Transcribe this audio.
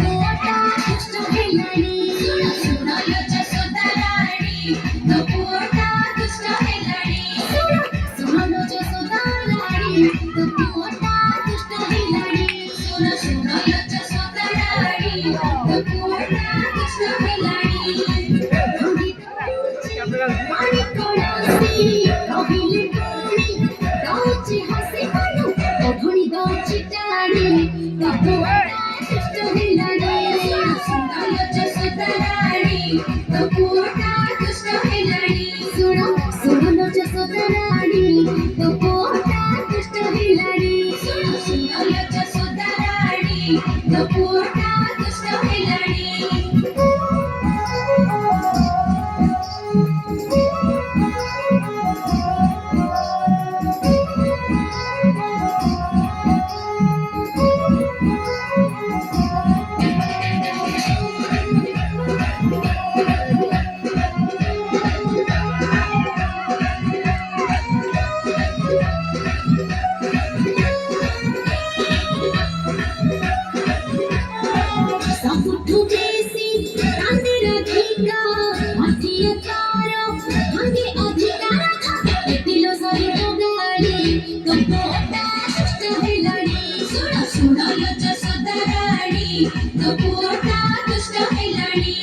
ପୁଅଟା ଦୁଷ୍ଟ ହେଲାଣି ଶୁଣ ଶୁଣ ଲୋ ଯଶୋଦା ରାଣୀ ତୋ ପୁଅଟା ଦୁଷ୍ଟ ହେଲାଣି ଶୁଣ ଶୁଣ ଲୋ ଯଶୋଦା ରାଣୀ ତୋ ପୁଅଟା ଦୁଷ୍ଟ ହେଲାଣି ଶୁଣ ଶୁଣ ଲୋ ଯଶୋଦା ରାଣୀ ତୋ ପୁଅଟା ଦୁଷ୍ଟ ହେଲାଣି ପାଣି କଳସି ରହିଲେ ପୁଣି ଦଉଛି ହସି ପାନୁ ଅଭୁଣି ଦଉଛି ଟାଣି ତୋ ପୁଅଟା ଦୁଷ୍ଟ ହେଲାଣି ଶୁଣ ଶୁଣ ଲୋ ଯଶୋଦା ରାଣୀ ତୋ ପୁଅଟା ଦୁଷ୍ଟ ହେଲାଣି ଶୁଣ ଶୁଣ ଲୋ ଯଶୋଦା ରାଣୀ ତୋ ପୁଅଟା ଦୁଷ୍ଟ ହେଲାଣି ଶୁଣ ଶୁଣ ଲୋ ଯଶୋଦା ରାଣୀ ତୋ ପୁଅଟା ଦୁଷ୍ଟ ହେଲାଣି ସବୁଠୁ ବେଶୀ କାନ୍ଦେ ରାଧିକା ଅଧିକ ତାର ଭାଙ୍ଗେ ଅଧିକାର ଏତିଲ ସହିତ ଗାଳି ତୋ ପୁଅଟା ଦୁଷ୍ଟ ହେଲାଣି ଶୁଣ ଶୁଣ ଲୋ ଯଶୋଦା ରାଣୀ ତୋ ପୁଅଟା ଦୁଷ୍ଟ ହେଲାଣି